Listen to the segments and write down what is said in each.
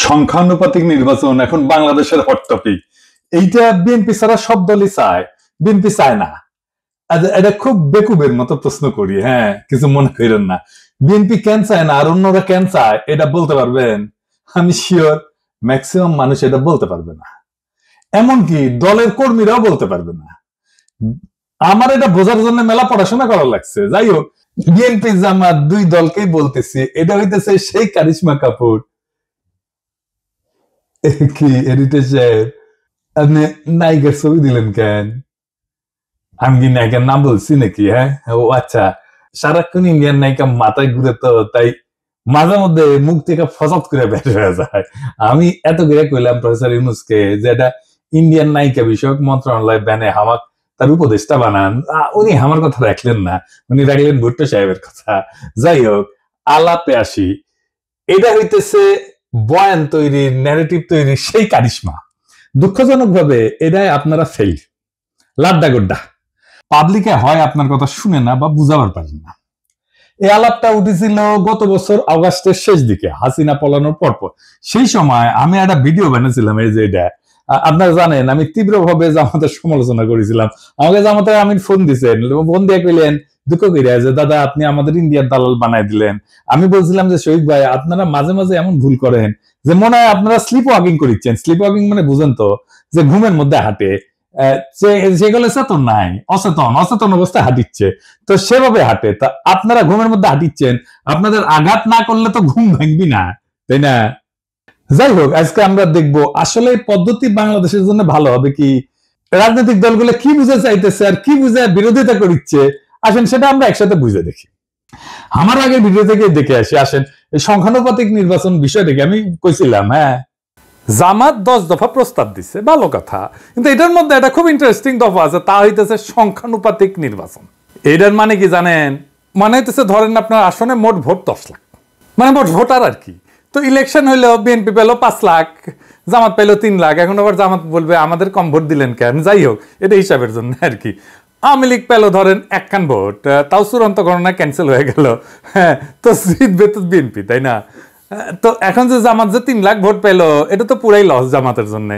সংখ্যানুপাতিক নির্বাচন এখন বাংলাদেশের হট টপিক। এইটা বিএনপি ছাড়া সব দলই চায়, বিএনপি চায় না। এটা খুব বেকুবের মতো প্রশ্ন করি, হ্যাঁ, কিছু মনে করেন না। বিএনপি কেন চায় না আর অন্যরা কেন চায় এটা বলতে পারবেন? আমি শিওর ম্যাক্সিমাম মানুষ এটা বলতে পারবে না, এমনকি দলের কর্মীরাও বলতে পারবে না। আমার এটা বোঝার জন্য মেলা পড়াশোনা করা লাগছে। যাই হোক, বিএনপি জামাত দুই দলকেই বলতেছি, এটা হইতেছে সেই কারিশমা কাপুর। কি এডিটর সাহেব, আপনি নায়িকার ছবি দিলেন কেন? আমি কি নায়িকার নাম বলছি নাকি? হ্যাঁ, ও আচ্ছা, সারাক্ষণ ইন্ডিয়ান নায়িকা মাথায় ঘুরে, তো তাই মাঝে মধ্যে মুখ থেকে ফসাদ করে বের হয়ে যায়। আমি এত করে কইলাম প্রফেসর ইউনূসকে যে এটা ইন্ডিয়ান নায়িকা বিষয়ক মন্ত্রণালয় ব্যানে হামাক তার উপদেষ্টা বানান, উনি আমার কথা রাখলেন না, উনি রাখলেন ভুট্টো সাহেবের কথা। যাই হোক, আলাপে আসি। এটা হইতেছে বয়ান তৈরির, ন্যারেটিভ তৈরির সেই কারিশমা। দুঃখজনক ভাবে এটাই আপনারা ফেল, লাড্ডা গোড্ডা। পাবলিকে হয় আপনার কথা শুনে না বা বুঝাবার পারেন না। এই আলাপটা উঠেছিল গত বছর অগাস্টের শেষ দিকে, হাসিনা পলানোর পরপর। সেই সময় আমি একটা ভিডিও বানিয়েছিলাম, এই যে এটা আপনারা জানেন, আমি তীব্রভাবে জামাতের সমালোচনা করেছিলাম। আমাকে জামাতের আমির ফোন দিচ্ছেন, ফোন দিয়ে কইলেন দুঃখ করিয়া যে দাদা আপনি আমাদের ইন্ডিয়ার দালাল বানাই দিলেন। আমি বলছিলাম যে শহীদ ভাই, আপনারা মাঝে মাঝে এমন ভুল করেন যে মনে হয় আপনারা স্লিপ ওয়াকিং করিচ্ছেন। স্লিপ ওয়াকিং মানে বুঝেন তো, যে ঘুমের মধ্যে হাঁটে, সেগুলো চেতন নাই, অচেতন অবস্থায় হাঁটিচ্ছে, তো সেভাবে হাঁটে। তা আপনারা ঘুমের মধ্যে হাঁটিচ্ছেন, আপনাদের আঘাত না করলে তো ঘুম ভাঙবি না, তাই না? যাই হোক, আজকে আমরা দেখবো আসলে পদ্ধতি বাংলাদেশের জন্য ভালো হবে কি, রাজনৈতিক দলগুলো কি বুঝে চাইতেছে আর কি বুঝে বিরোধিতা করছে। আসেন সেটা আমরা একসাথে বুঝে দেখি। আমার আগে ভিডিও থেকে দেখে আসি। আসেন, এই সংখ্যানুপাতিক নির্বাচন বিষয়টাকে আমি কইছিলাম, হ্যাঁ, জামাত 10 দফা প্রস্তাব দিচ্ছে, ভালো কথা, কিন্তু এটার মধ্যে একটা খুব ইন্টারেস্টিং দফা আছে, তা হইতেছে সংখ্যানুপাতিক নির্বাচন। এটার মানে কি জানেন? মানে হইতেছে ধরেন আপনার আসনে মোট ভোট 10 লাখ, মানে মোট ভোটার আর কি। তো ইলেকশন হইলো বিএনপি পেলো 5 লাখ, জামাত পেলো 3 লাখ। এখন আবার জামাত বলবে আমাদের কম ভোট দিলেন কেন? যাই হোক, এটা হিসাবের জন্য আর কি। আওয়ামী লীগ পেলো ধরেন 1 ভোট, তাও চূড়ান্ত গণনা ক্যান্সেল হয়ে গেল, হ্যাঁ, তো জিতবে তো বিএনপি, তাই না? তো এখন যে জামাত যে 3 লাখ ভোট পেলো, এটা তো পুরাই লস জামাতের জন্য।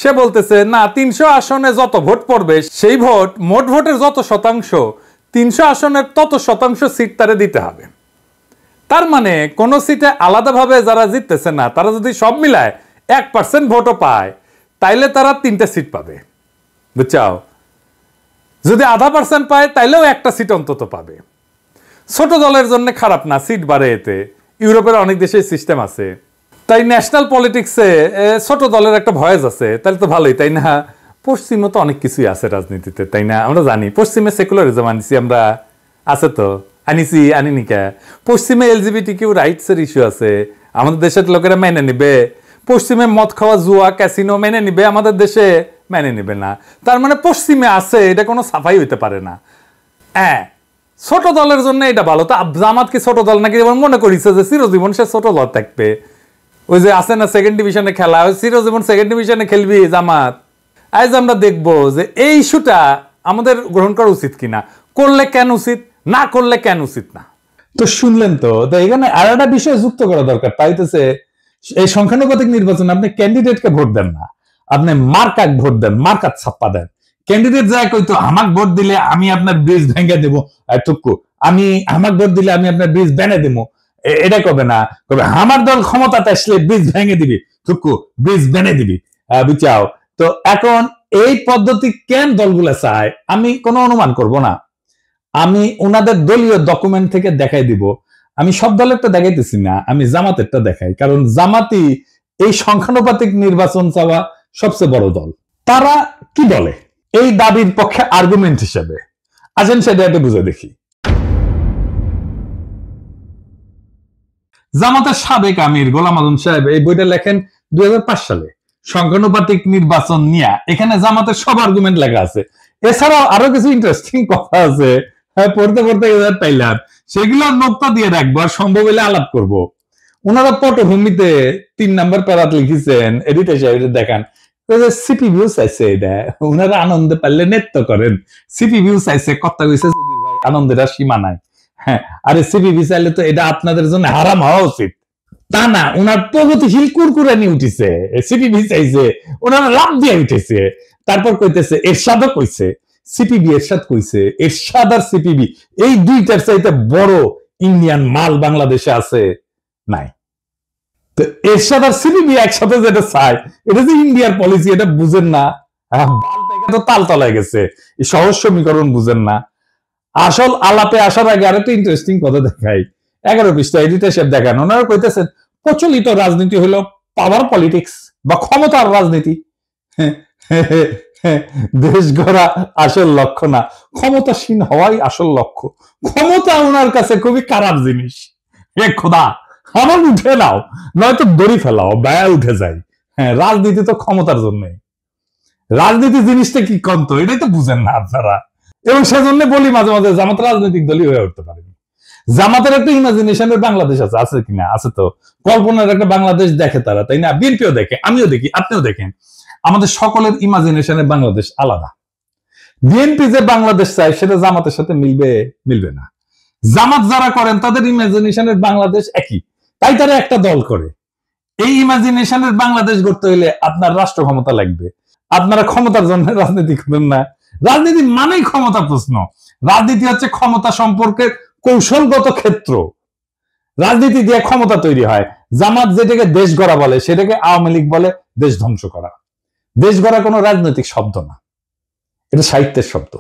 সে বলতেছে না, 300 আসনে যত ভোট পড়বে সেই ভোট, মোট ভোটের যত শতাংশ, 300 আসনের তত শতাংশ সিট তারে দিতে হবে। তার মানে কোন সিটে আলাদাভাবে যারা জিততেছে না, তারা যদি সব মিলায় 1% ভোটও পায়, তাইলে তারা 3টা সিট পাবে, বুঝছাও? যদি 0.5% পায়, তাইলেও একটা সিট অন্তত পাবে। ছোট দলের জন্য খারাপ না, সিট বাড়ে এতে। ইউরোপের অনেক দেশে সিস্টেম আছে। তাই ন্যাশনাল পলিটিক্সে ছোট দলের একটা ভয়েস আছে, তাহলে তো ভালোই, তাই না? পশ্চিমে তো অনেক কিছুই আছে রাজনীতিতে, তাই না? আমরা জানি পশ্চিমে সেকুলারিজম আনিছি আমরা, আছে তো, আনিনি কে? পশ্চিমে LGBTQ রাইটস এর ইস্যু আছে, আমাদের দেশের লোকেরা মেনে নিবে? পশ্চিমে মদ খাওয়া, জুয়া, ক্যাসিনো মেনে নিবে? আমাদের দেশে মেনে নিবে না। তার মানে পশ্চিমে আছে, এটা কোনো সাফাই হইতে পারে না। হ্যাঁ, ছোট দলের জন্য এটা ভালো। তা জামাত কি ছোট দল নাকি? মনে করিছে যে চিরজীবন সে ছোট দল থাকবে। ওই যে আছে না সেকেন্ড ডিভিশনে খেলা, ওই চিরজীবন সেকেন্ড ডিভিশনে খেলবি জামাত। আজ আমরা দেখবো যে এই ইস্যুটা আমাদের গ্রহণ করা উচিত কিনা, করলে কেন উচিত, না করলে কেন উচিত না। তো শুনলেন তো, এখানে আর একটা বিষয় যুক্ত করা দরকার, তাই হচ্ছে এই সংখ্যানুপাতিক নির্বাচন আপনি ক্যান্ডিডেটকে ভোট দেন না, আপনি মার্কাক ভোট দেন, মার্কাত ছাপ্পা দেন। ক্যান্ডিডেট যায় কইতো আমাক ভোট দিলে আমি আপনার ব্রিজ ভেঙে দেবো, টুকু আমি আমাক ভোট দিলে আমি আপনার ব্রিজ বেনে দেবো, এটা কবে না, কবে আমার দল ক্ষমতাতে আসলে ব্রিজ ভেঙে দিবি, টুকু ব্রিজ বেনে দিবি, বুঝাও? তো এখন এই পদ্ধতি কেন দলগুলা চায় আমি কোনো অনুমান করব না, আমি ওনাদের দলীয় ডকুমেন্ট থেকে দেখাই দিব। আমি সব দলেরটা দেখাইতেছি না, আমি জামাতেরটা দেখাই, কারণ জামাতি এই সংখ্যানুপাতিক নির্বাচন চাওয়া সবচেয়ে বড় দল। তারা কি বলে এই দাবির পক্ষে আর্গুমেন্ট হিসেবে? আসেন সেটা একটু বুঝে দেখি। জামাতের সাবেক আমির গোলাম আজম সাহেব এই বইটা লেখেন 2005 সালে, সংখ্যানুপাতিক নির্বাচন নিয়ে। এখানে জামাতের সব আর্গুমেন্ট লেখা আছে। এছাড়াও আরো কিছু ইন্টারেস্টিং কথা আছে, পড়তে পড়তে পাইলাম, সেগুলো নোকতা দিয়ে রাখবো, আর সম্ভব হলে আলাপ করব। ওনারা পটভূমিতে 3 নাম্বার প্যারাত লিখেছেন, এডিটর সাহেব দেখান, সিপি ভিউ চাইছে, এটা ওনারা আনন্দে পারলে নৃত্য করেন। সিপি ভিউ চাইছে, কথা কইছে আনন্দের আর সীমা নাই। হ্যাঁ, আরে সিপি ভিউ চাইলে তো এটা আপনাদের জন্য হারাম হওয়া উচিত। তা না, ওনার প্রগতিশীল কুরকুরানি উঠেছে, সিপিবি চাইছে, ওনারা লাভ দিয়ে উঠেছে। তারপর কইতেছে এরশাদও কইছে, সিপিবি এরশাদ কইছে, এরশাদ আর সিপিবি এই দুইটার চাইতে বড় ইন্ডিয়ান মাল বাংলাদেশে আছে নাই। তো এরশাদ আর সিপিবি একসাথে যেটা চায়, এটা যে ইন্ডিয়ার পলিসি, এটা বুঝেন না। তো তাল তলায় গেছে, সহজ সমীকরণ বুঝেন না। আসল আলাপে আসার আগে আরেকটা ইন্টারেস্টিং কথা দেখাই। 11 পৃষ্ঠা এডিটর সাহেব দেখান, ওনারা কইতেছেন প্রচলিত রাজনীতি হলো পাওয়ার পলিটিক্স বা ক্ষমতার রাজনীতি। দেশ গড়া আসল লক্ষ্য না, ক্ষমতাসীন হওয়াই আসল লক্ষ্য। ক্ষমতা ওনার কাছে খুবই খারাপ জিনিস। খোদা আমার উঠে নাও, নয়তো দড়ি ফেলাও, ব্যয় উঠে যায়। হ্যাঁ, রাজনীতি তো ক্ষমতার জন্য। রাজনীতি জিনিসটা কি কন্ত, এটাই তো বুঝেন না আপনারা। এবং সেজন্য বলি মাঝে মাঝে জামাত রাজনৈতিক দলই হয়ে উঠতে পারেনি। জামাতের একটা ইমাজিনেশনের বাংলাদেশ আছে, আছে কিনা? আছে তো। কল্পনার একটা বাংলাদেশ দেখে তারা, তাই না? বিএনপিও দেখে, আমিও দেখি, আপনিও দেখেন। আমাদের সকলের ইমাজিনেশনের বাংলাদেশ আলাদা। বিএনপি যে বাংলাদেশ চায় সেটা জামাতের সাথে মিলবে না। জামাত যারা করেন তাদের ইমাজিনেশনের বাংলাদেশ একই, তাই তারা একটা দল করে। এই ইমাজিনেশনের বাংলাদেশ গড়তে হইলে আপনার রাষ্ট্র ক্ষমতা লাগবে। আপনারা ক্ষমতার জন্য রাজনীতি করেন না। রাজনীতি মানেই ক্ষমতা প্রশ্ন। রাজনীতি হচ্ছে ক্ষমতা সম্পর্কের কৌশলগত ক্ষেত্র। রাজনীতি দিয়ে ক্ষমতা তৈরি হয়। জামাত যেটাকে দেশ গড়া বলে সেটাকে আওয়ামী লীগ বলে দেশ ধ্বংস করা। দেশ গড়া কোনো রাজনৈতিক শব্দ না, এটা সাহিত্যের শব্দ।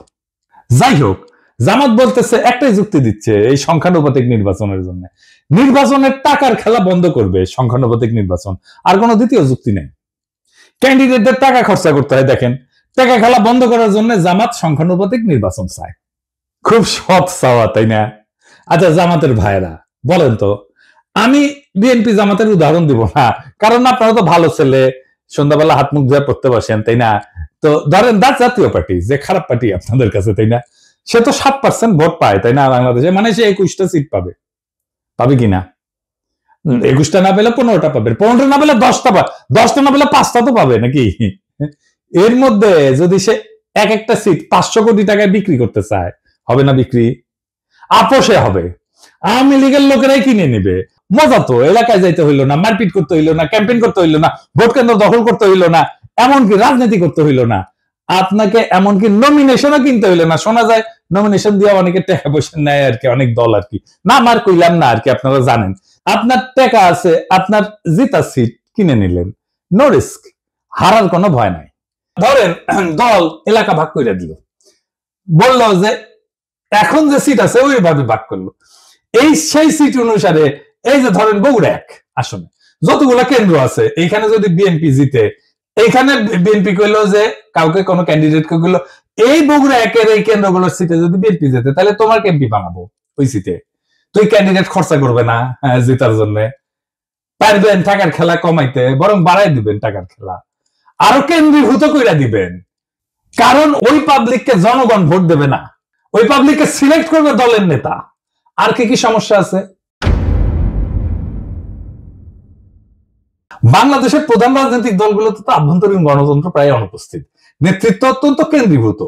যাই হোক, জামাত বলতেছে, একটাই যুক্তি দিচ্ছে এই সংখ্যানুপাতিক নির্বাচনের জন্য। নির্বাচনের টাকার খেলা বন্ধ করবে সংখ্যানুপাতিক নির্বাচন, আর কোনো দ্বিতীয় যুক্তি নেই। ক্যান্ডিডেটদের টাকা খরচা করতে হয়। দেখেন, টাকা খেলা বন্ধ করার জন্য জামাত সংখ্যানুপাতিক নির্বাচন চায়। খুব সৎ চাওয়া, তাই না? আচ্ছা জামাতের ভাইরা বলেন তো, আমি বিএনপি জামাতের উদাহরণ দিব না, কারণ আপনারা তো ভালো ছেলে, সন্ধ্যাবেলা হাত মুখ ধুয়ে পড়তে বসেন, তাই না? তো ধরেন জাতীয় পার্টি যে খারাপ পার্টি আপনাদের কাছে, তাই না? সে তো 7% ভোট পায়, তাই না? বাংলাদেশে মানে সে 21টা সিট পাবে কিনা? 21টা না পেলে 15টা পাবে, 15টা না পেলে 10টা পাবে, 10টা না পেলে 5টা তো পাবে নাকি? এর মধ্যে যদি সে একটা সিট 500 কোটি টাকায় বিক্রি করতে চায়, হবে না বিক্রি? আপোষে হবে। আওয়ামী লীগের লোকেরাই কিনে নেবে। মজা তো, এলাকায় যাইতে হইলো না, মারপিট করতে হইলো না, ক্যাম্পেইন করতে হইলো না, ভোট কেন্দ্র দখল করতে হইলো না, এমনকি রাজনীতি করতে হইলো না। আপনাকে এমনকি নমিনেশনও কিনতে হইলো না। শোনা যায় নমিনেশন দিয়ে অনেকে টাকা পয়সা নেয় আর কি, অনেক দল আর কি। না মার কইলাম না আর কি, আপনারা জানেন। আপনার টাকা আছে, আপনার জিতা সিট কিনে নিলেন, নো রিস্ক, হারার কোনো ভয় নাই। ধরেন দল এলাকা ভাগ করে দিল, বললো যে এখন যে সিট আছে ওইভাবে ভাগ করলো। সেই সিট অনুসারে এই যে ধরেন বগুড়া 1 আসনে যতগুলো কেন্দ্র আছে, এইখানে যদি বিএনপি জিতে, এইখানে বিএনপি কইলো যে কাউকে কোনো ক্যান্ডিডেটকে কইলো এই বগুড়া 1-এর এই কেন্দ্রগুলোর সিটে যদি বিএনপি জিতে তাহলে তোমার এমপি বানাবো ওই সিটে। তুই ক্যান্ডিডেট খরচা করবে না জেতার জন্য, পারবেন টাকার খেলা কমাইতে, বরং বাড়াই দিবেন টাকার খেলা, আরো কেন্দ্রীভূত কইরা দিবেন। কারণ ওই পাবলিককে জনগণ ভোট দেবে না, ওই পাবলিককে সিলেক্ট করবে দলের নেতা। আর কি সমস্যা আছে? বাংলাদেশের প্রধান রাজনৈতিক দলগুলোতে তো আভ্যন্তরীণ গণতন্ত্র প্রায় অনুপস্থিত, নেতৃত্ব অত্যন্ত কেন্দ্রীভূত।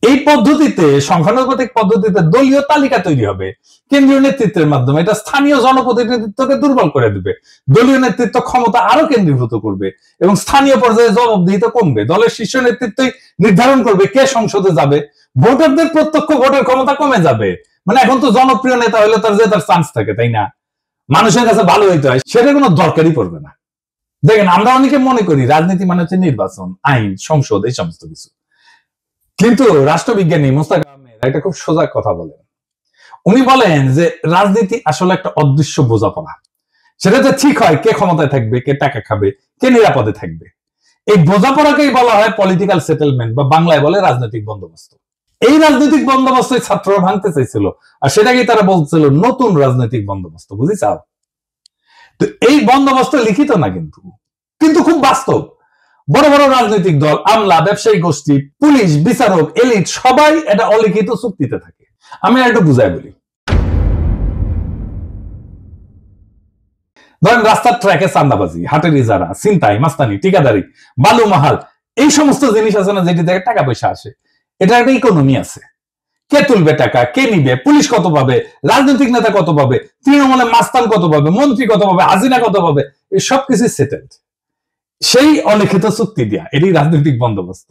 এই পদ্ধতিতে, সংখ্যানুপাতিক পদ্ধতিতে দলীয় তালিকা তৈরি হবে কেন্দ্রীয় নেতৃত্বের মাধ্যমে। এটা স্থানীয় জনপ্রতিনিধিত্বকে দুর্বল করে দিবে। দলীয় নেতৃত্ব ক্ষমতা আরো কেন্দ্রীভূত করবে এবং স্থানীয় পর্যায়ে জবাবদিহিতা কমবে। দলের শীর্ষ নেতৃত্বই নির্ধারণ করবে কে সংসদে যাবে। ভোটারদের প্রত্যক্ষ ভোটের ক্ষমতা কমে যাবে। মানে এখন তো জনপ্রিয় নেতা হলে তার জেতার চান্স থাকে, তাই না? মানুষের কাছে ভালো হইতে হয়, সেটা কোনো দরকারই পড়বে না। দেখেন, আমরা অনেকে মনে করি রাজনীতি মানে হচ্ছে নির্বাচন, আইন, সংসদ, এই সমস্ত কিছু। কিন্তু রাষ্ট্রবিজ্ঞানী মোস্তাক আহমেদ একটা খুব সোজা কথা বলেন। উনি বলেন যে রাজনীতি আসলে একটা অদৃশ্য বোঝাপড়া। সেটাতে ঠিক হয় কে ক্ষমতায় থাকবে, কে টাকা খাবে, কে নিরাপদে থাকবে। এই বোঝাপড়াকেই বলা হয় পলিটিক্যাল সেটেলমেন্ট, বা বাংলায় বলে রাজনৈতিক বন্দোবস্ত। এই রাজনৈতিক বন্দোবস্ত ছাত্ররা ভাঙতে চাইছিল, আর সেটাকেই তারা বলছিল নতুন রাজনৈতিক বন্দোবস্ত। বুঝিছাও? তো এই বন্দোবস্ত লিখিত না, কিন্তু খুব বাস্তব। বড় বড় রাজনৈতিক দল, আমলা, ব্যবসায়ী গোষ্ঠী, পুলিশ, বিচারক, এলিট সবাই এটা অলিখিত চুক্তিতে থাকে। আমি আর একটু বুঝাই বলি। ধরেন রাস্তার ট্র্যাকে চাঁদাবাজি, হাটের ইজারা, ছিনতাই, মাস্তানি, ঠিকাদারি, বালু মাহাল, এই সমস্ত জিনিস আছে না, যেটি থেকে টাকা পয়সা আসে, এটা একটা ইকোনমি আছে। কে তুলবে টাকা, কে নিবে, পুলিশ কত পাবে, রাজনৈতিক নেতা কত পাবে, তৃণমূলের মাস্তান কত পাবে, মন্ত্রী কত পাবে, হাসিনা কত পাবে, এই সবকিছু সেটেলড সেই অলিখিত চুক্তি দিয়া। এটি রাজনৈতিক বন্দোবস্ত।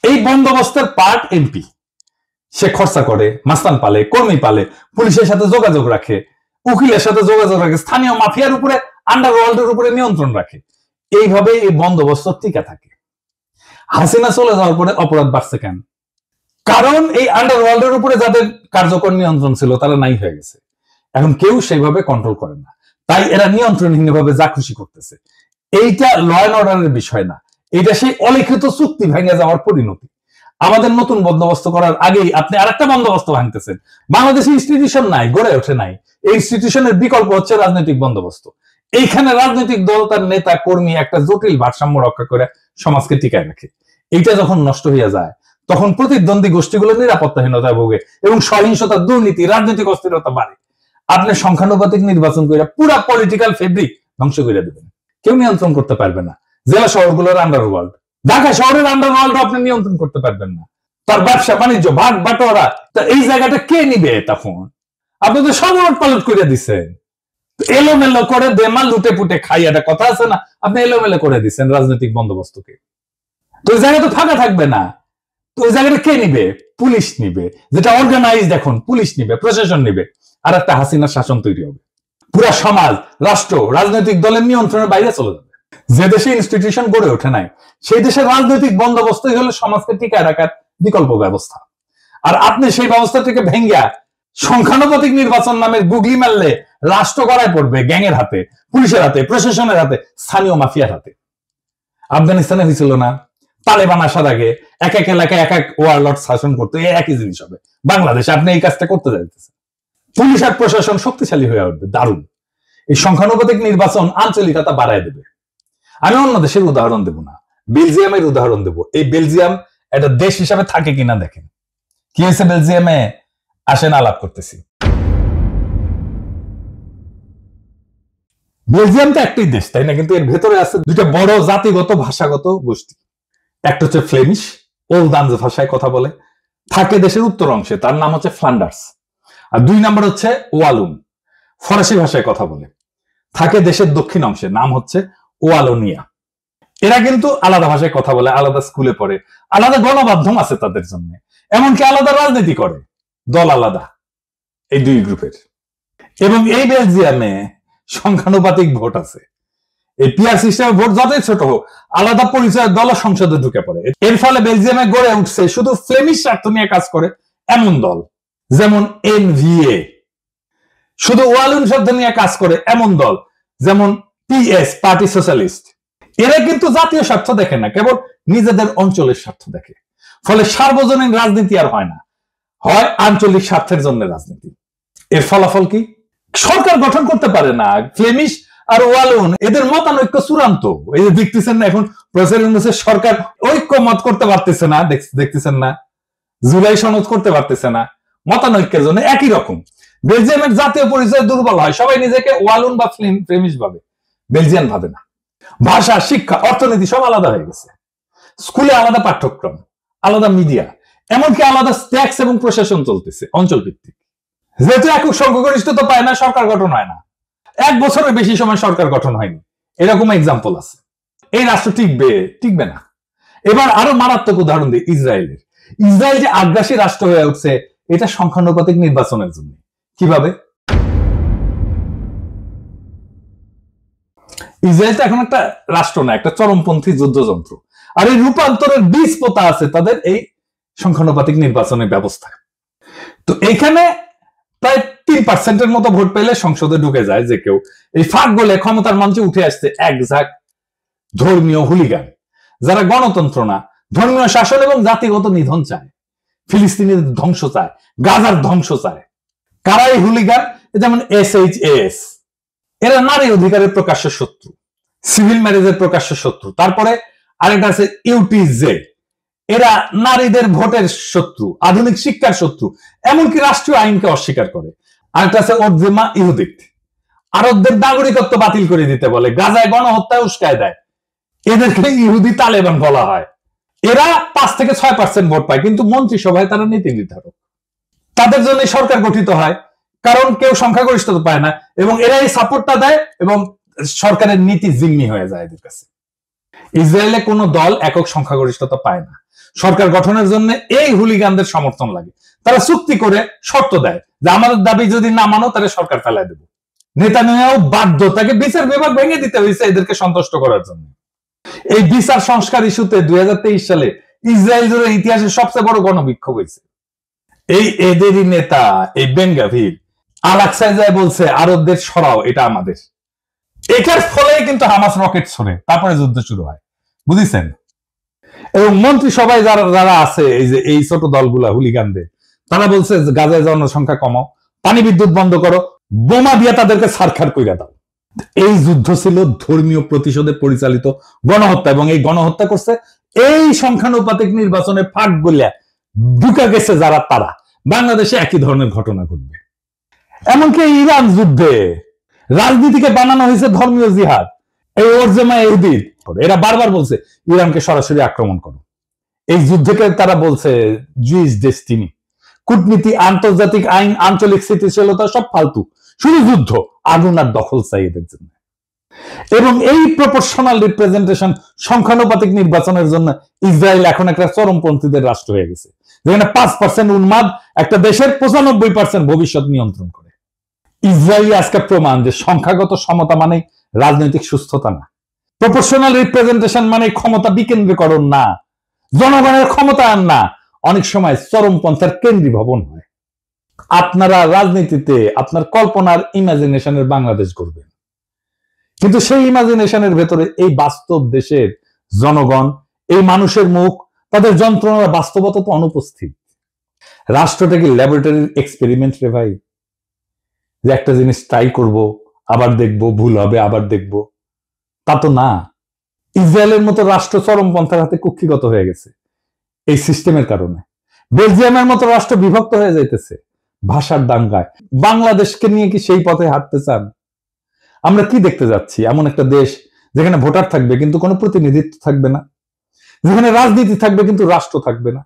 এই বন্দোবস্তের পার্ট এমপি। সে খরচা করে, মাস্তান পালে, কর্মী পালে, পুলিশের সাথে যোগাযোগ রাখে, উকিলের সাথে যোগাযোগ রাখে, স্থানীয় মাফিয়ার উপরে, আন্ডারওয়ার্ল্ডের উপরে নিয়ন্ত্রণ রাখে। এইভাবে এই বন্দোবস্ত টিকে থাকে। হাসিনা চলে যাওয়ার পরে অপরাধ বাড়ছে কেন? কারণ এই আন্ডারওয়ার্ল্ডের উপরে যাদের কার্যকর নিয়ন্ত্রণ ছিল তারা নাই হয়ে গেছে। এখন কেউ সেইভাবে কন্ট্রোল করে না, তাই এরা নিয়ন্ত্রণহীনভাবে যা খুশি করতেছে। এইটা ল অ্যান্ড অর্ডারের বিষয় না, এটা সেই অলিখিত চুক্তি ভেঙে যাওয়ার পরিণতি। আমাদের নতুন বন্দোবস্ত করার আগেই আপনি আরেকটা বন্দোবস্ত ভাঙতেছেন। বাংলাদেশে ইনস্টিটিউশন নাই, গড়ে ওঠে নাই। এই ইনস্টিটিউশনের বিকল্প হচ্ছে রাজনৈতিক বন্দোবস্ত। এইখানে রাজনৈতিক দল তার নেতা কর্মী একটা জটিল ভারসাম্য রক্ষা করে সমাজকে টিকায় রাখে। এইটা যখন নষ্ট হয়ে যায় তখন প্রতিদ্বন্দ্বী গোষ্ঠীগুলো নিরাপত্তাহীনতায় ভোগে এবং সহিংসতা, দুর্নীতি, রাজনৈতিক অস্থিরতা বাড়ে। আপনি সংখ্যানুপাতিক নির্বাচন করে পুরা পলিটিক্যাল ফেব্রিক ধ্বংস করে দেবেন। কেউ নিয়ন্ত্রণ করতে পারবে না। জেলা শহরগুলোর আন্ডারওয়ার্ল্ড, ঢাকা শহরের আন্ডারওয়ার্ল্ড আপনি নিয়ন্ত্রণ করতে পারবেন না। তার ব্যবসা বাণিজ্য, ভাগ বাটোয়ারা, এই জায়গাটা কে নিবে? তখন আপনি তো সব উলট পালট করে দিচ্ছেন। এলোমেলো করে দেমাল লুটে পুটে খাই, একটা কথা আছে না, আপনি এলোমেলো করে দিচ্ছেন রাজনৈতিক বন্দোবস্তকে। তো ওই জায়গা তো ফাঁকা থাকবে না। তো ওই জায়গাটা কে নিবে? পুলিশ নিবে, যেটা অর্গানাইজড। এখন পুলিশ নিবে, প্রশাসন নিবে, আর একটা হাসিনার শাসন তৈরি হবে। পুরা সমাজ, রাষ্ট্র রাজনৈতিক দলের নিয়ন্ত্রণের বাইরে চলে যাবে। যে দেশে ইনস্টিটিউশন গড়ে ওঠে নাই সেই দেশের রাজনৈতিক বন্দোবস্তই হলো সমাজকে টিকায় রাখার বিকল্প ব্যবস্থা। আর আপনি সেই ব্যবস্থাটিকে ভেঙ্গা সংখ্যানুপাতিক নির্বাচন নামের গুগলি মারলে রাষ্ট্র গড়ায় পড়বে গ্যাংয়ের হাতে, পুলিশের হাতে, প্রশাসনের হাতে, স্থানীয় মাফিয়ার হাতে। আফগানিস্তানে হয়েছিল না, তালেবান আসার আগে এক এক এলাকায় এক এক ওয়ারলর্ড শাসন করতো, একই জিনিস হবে বাংলাদেশে। আপনি এই কাজটা করতে যাইতেছেন। পুলিশ আর প্রশাসন শক্তিশালী হয়ে উঠবে, দারুণ। এই সংখ্যানুপাতিক নির্বাচন আঞ্চলিকতা বাড়ায় দেবে। আমি অন্য দেশের উদাহরণ দেব না, বেলজিয়ামের উদাহরণ দেব। এই বেলজিয়াম একটা দেশ হিসাবে থাকে কিনা দেখেন। কি হয়েছে বেলজিয়ামে? আসেন আলাপ করতেছি। বেলজিয়াম তো একটাই দেশ, তাই না? কিন্তু এর ভেতরে আছে দুইটা বড় জাতিগত ভাষাগত গোষ্ঠী। একটা হচ্ছে ফ্লেমিশ, ওলদান্স ভাষায় কথা বলে, থাকে দেশের উত্তর অংশে, তার নাম হচ্ছে ফ্লান্ডার্স। আর দুই নাম্বার হচ্ছে ওয়ালুন, ফরাসি ভাষায় কথা বলে, থাকে দেশের দক্ষিণ অংশে, নাম হচ্ছে ওয়ালোনিয়া। এরা কিন্তু আলাদা ভাষায় কথা বলে, আলাদা স্কুলে পড়ে, আলাদা গণমাধ্যম আছে তাদের জন্য, এমনকি আলাদা রাজনীতি করে, দল আলাদা এই দুই গ্রুপের। এবং এই বেলজিয়ামে সংখ্যানুপাতিক ভোট আছে। এই পিয়ার সিস্টেমে ভোট যতই ছোট হোক, আলাদা পরিচয়ের দল সংসদে ঢুকে পড়ে। এর ফলে বেলজিয়ামে গড়ে উঠছে শুধু ফ্লেমিশ স্বার্থ নিয়ে কাজ করে এমন দল, যেমন এনভিএ। শুধু ওয়ালুন শব্দ নিয়ে কাজ করে এমন দল, যেমন পিএস, পার্টি সোশ্যালিস্ট। এরা কিন্তু জাতীয় স্বার্থ দেখে না, কেবল নিজেদের অঞ্চলের স্বার্থ দেখে। ফলে সার্বজনীন রাজনীতি আর হয় না, হয় আঞ্চলিক স্বার্থের জন্য রাজনীতি। এর ফলাফল কি? সরকার গঠন করতে পারে না। ফ্লেমিশ আর ওয়ালুন এদের মতানৈক্য চূড়ান্ত। এই যে দেখতেছেন না, এখন প্রফেসর ইউনূসের সরকার ঐক্য মত করতে পারতেছে না, দেখতেছেন না, জুলাই সনদ করতে পারতেছে না, মতানৈক্যের জন্য। একই রকম বেলজিয়ামের জাতীয় পরিচয় দুর্বল হয়, সবাই নিজেকে ওয়ালুন বা ফ্লেমিশ ভাবে, বেলজিয়ান ভাবে না। ভাষা, শিক্ষা, অর্থনীতি সব আলাদা হয়ে গেছে। স্কুলে আলাদা পাঠ্যক্রম, আলাদা মিডিয়া, এমনকি আলাদা ট্যাক্স এবং প্রশাসন চলতেছে অঞ্চল ভিত্তিক। যেহেতু একক সংখ্যাগরিষ্ঠতা পায় না, সরকার গঠন হয় না। 1 বছরের বেশি সময় সরকার গঠন হয়নি, এরকম এক্সাম্পল আছে। এই রাষ্ট্র টিকবে না। এবার আরো মারাত্মক উদাহরণ দিই ইসরায়েলের। ইসরায়েল যে আগ্রাসী রাষ্ট্র হয়ে উঠছে, এটা সংখ্যানুপাতিক নির্বাচনের জন্য। কিভাবে? ইসরায়েল এখন একটা রাষ্ট্র না, একটা চরমপন্থী যুদ্ধযন্ত্র। আর এই রূপান্তরের বীজ পোতা আছে তাদের এই সংখ্যানুপাতিক নির্বাচনের ব্যবস্থায়। তো এইখানে প্রায় 3% মতো ভোট পেলে সংসদে ঢুকে যায় যে কেউ। এই ফাঁক গলে ক্ষমতার মঞ্চে উঠে আসছে এক ঝাঁক ধর্মীয় হুলিগান, যারা গণতন্ত্র না, ধর্মীয় শাসন এবং জাতিগত নিধন চায়, ফিলিস্তিনের ধ্বংস চায়, গাজার ধ্বংস চায়। কারা এই হুলিগান? যেমন SHAS, এরা নারী অধিকারের প্রকাশ্য শত্রু, সিভিল ম্যারেজের প্রকাশ্য শত্রু। তারপরে আরেকটা আছে UTZ, এরা নারীদের ভোটের শত্রু, আধুনিক শিক্ষার শত্রু, এমনকি রাষ্ট্রীয় আইনকে অস্বীকার করে। আরেকটা আছে ওরজেমা ইহুদিক, আরবদের নাগরিকত্ব বাতিল করে দিতে বলে, গাজায় গণহত্যায় উস্কায় দেয়। এদেরকে ইহুদি তালেবান বলা হয়। এরা 5 থেকে 6% ভোট পায়, কিন্তু মন্ত্রিসভায় তারা নীতি নির্ধারক। তাদের জন্য সরকার গঠিত হয়, কারণ কেউ সংখ্যাগরিষ্ঠতা পায় না এবং এরাই সাপোর্টটা দেয় এবং সরকারের নীতি জিম্মি হয়ে যায় এদের কাছে। ইসরায়েলে কোনো দল একক সংখ্যাগরিষ্ঠতা পায় না। সরকার গঠনের জন্য এই হুলিগানদের সমর্থন লাগে। তারা চুক্তি করে শর্ত দেয় যে আমাদের দাবি যদি না মানো তাহলে সরকার ফেলায় দেব। নেতানিয়াহু বাধ্য, তাকে বিচার বিভাগ ভেঙে দিতে হয়েছে এদেরকে সন্তুষ্ট করার জন্য। এই বিচার সংস্কার ইস্যুতে 2023 সালে ইসরায়েল জুড়ে ইতিহাসের সবচেয়ে বড় গণবিক্ষোভ হয়েছে। এই এদেরই নেতা এই বেন গাভির আল-আকসায় যায় বলছে আরবদের সরাও, এটা আমাদের। এটার ফলে কিন্তু হামাস রকেট ছড়ে, তারপরে যুদ্ধ শুরু হয়, বুঝেছেন? এবং মন্ত্রী সবাই যারা আছে এই যে এই ছোট দলগুলা হুলিগানদের, তারা বলছে গাজায় জনসংখ্যা কমাও, পানি বিদ্যুৎ বন্ধ করো, বোমা দিয়ে তাদেরকে ছারখার কইরা দাও। এই যুদ্ধ ছিল ধর্মীয় প্রতিশোধে পরিচালিত গণহত্যা এবং এই গণহত্যা করছে এই সংখ্যানুপাতিক নির্বাচনে ফাঁক গলিয়া ঢুকা গেছে যারা, তারা। বাংলাদেশে একই ধরনের ঘটনা ঘটবে। এমনকি ইরান যুদ্ধে রাজনীতিকে বানানো হয়েছে ধর্মীয় জিহাদ। এই ওরজেমা ইহুদি এরা বারবার বলছে ইরানকে সরাসরি আক্রমণ করো। এই যুদ্ধকে তারা বলছে জুইস ডেস্টিনি। কূটনীতি, আন্তর্জাতিক আইন, আঞ্চলিক স্থিতিশীলতা সব ফালতু, শুধু যুদ্ধ, আগুন আর দখল চাই এদের জন্য। এবং এই প্রপোর্শনাল রিপ্রেজেন্টেশন সংখ্যানুপাতিক নির্বাচনের জন্য ইসরায়েল এখন একটা চরমপন্থীদের রাষ্ট্র হয়ে গেছে, যেখানে 5% উন্মাদ একটা দেশের 95% ভবিষ্যৎ নিয়ন্ত্রণ করে। ইসরায়েল আজকে প্রমাণ যে সংখ্যাগত সমতা মানে রাজনৈতিক সুস্থতা না, প্রপোর্শনাল রিপ্রেজেন্টেশন মানে ক্ষমতা বিকেন্দ্রীকরণ না, জনগণের ক্ষমতায়ন না, অনেক সময় চরমপন্থার কেন্দ্রীভবন হয়। আপনারা রাজনীতিতে আপনার কল্পনার ইমাজিনেশনের বাংলাদেশ করবেন, কিন্তু সেই ইমাজিনেশনের ভেতরে এই বাস্তব দেশের জনগণ, এই মানুষের মুখ, তাদের যন্ত্রণার বাস্তবতা তো অনুপস্থিত। রাষ্ট্রটা কি ল্যাবরেটরির এক্সপেরিমেন্ট রে ভাই, যে একটা জিনিস ট্রাই করব, আবার দেখব, ভুল হবে, আবার দেখব? তা তো না। ইসরায়েলের মতো রাষ্ট্র চরমপন্থার হাতে কুক্ষিগত হয়ে গেছে এই সিস্টেমের কারণে। বেলজিয়ামের মতো রাষ্ট্র বিভক্ত হয়ে যাইতেছে ভাষার দাঙ্গায়। বাংলাদেশকে নিয়ে কি সেই পথে হাঁটতে চান? আমরা কি দেখতে যাচ্ছি? এমন একটা দেশ যেখানে ভোটার থাকবে কিন্তু কোনো প্রতিনিধিত্ব থাকবে না, যেখানে রাজনীতি থাকবে কিন্তু রাষ্ট্র থাকবে না,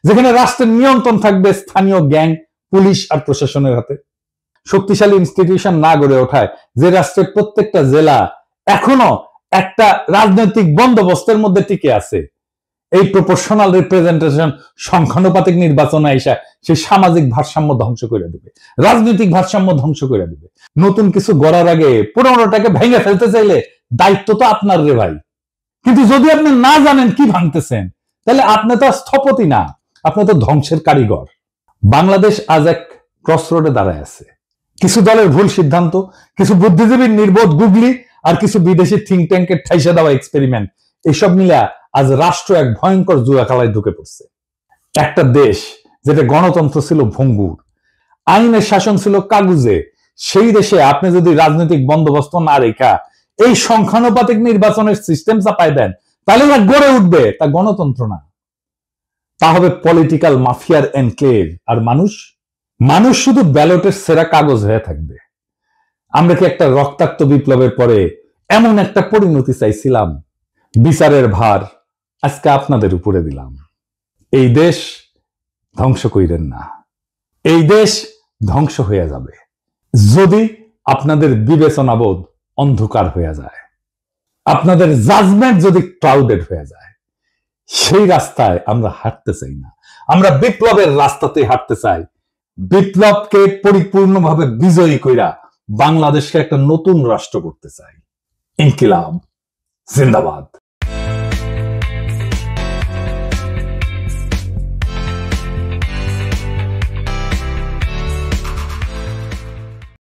যেখানে রাষ্ট্রের নিয়ন্ত্রণ থাকবে স্থানীয় গ্যাং, পুলিশ আর প্রশাসনের হাতে। শক্তিশালী ইনস্টিটিউশন না গড়ে ওঠায় যে রাষ্ট্রের প্রত্যেকটা জেলা এখনো একটা রাজনৈতিক বন্দোবস্তের মধ্যে টিকে আছে, এই প্রপোর্শনাল রিপ্রেজেন্টেশন সংখ্যানুপাতিক নির্বাচনে আইসা সেই সামাজিক ভারসাম্য ধ্বংস করে দেবে, রাজনৈতিক ভারসাম্য ধ্বংস করে দেবে। নতুন কিছু গড়ার আগে পুরোনোটাকে ভেঙে ফেলতে চাইলে দায়িত্ব তো আপনার রে ভাই। কিন্তু যদি আপনি না জানেন কি ভাঙতেছেন, তাহলে আপনি তো স্থপতি না, আপনি তো ধ্বংসের কারিগর। বাংলাদেশ আজ এক ক্রসরোডে দাঁড়ায় আছে। কিছু দলের ভুল সিদ্ধান্ত, কিছু বুদ্ধিজীবীর নির্বোধ গুগলি আর কিছু বিদেশি থিঙ্ক ট্যাঙ্কের ঠাইসা দেওয়া এক্সপেরিমেন্ট, এইসব মিলে আজ রাষ্ট্র এক ভয়ঙ্কর জুয়া খেলায় ঢুকে পড়ছে। একটা দেশ যেটা গণতন্ত্র ছিল ভঙ্গুর, আইনের শাসন ছিল কাগুজে, সেই দেশে আপনি যদি রাজনৈতিক বন্দোবস্ত না রেখা এই সংখ্যানুপাতিক নির্বাচনের সিস্টেম চাপায় দেন, তাহলে যা গড়ে উঠবে তা গণতন্ত্র না, তা হবে পলিটিক্যাল মাফিয়ার এনক্লেভ। আর মানুষ শুধু ব্যালটের সেরা কাগজ হয়ে থাকবে। আমরা কি একটা রক্তাক্ত বিপ্লবের পরে এমন একটা পরিণতি চাইছিলাম? বিচারের ভার আজকে আপনাদের উপরে দিলাম। এই দেশ ধ্বংস কইরেন না, এই দেশ ধ্বংস হয়ে যাবে যদি আপনাদের বিবেচনাবোধ অন্ধকার হয়ে যায়, আপনাদের জাজমেন্ট যদি ক্লাউডেড হয়ে যায়। সেই রাস্তায় আমরা হাঁটতে চাই না, আমরা বিপ্লবের রাস্তাতে হাঁটতে চাই। বিপ্লবকে পরিপূর্ণভাবে বিজয়ী কইরা বাংলাদেশকে একটা নতুন রাষ্ট্র করতে চাই। ইনকিলাব জিন্দাবাদ।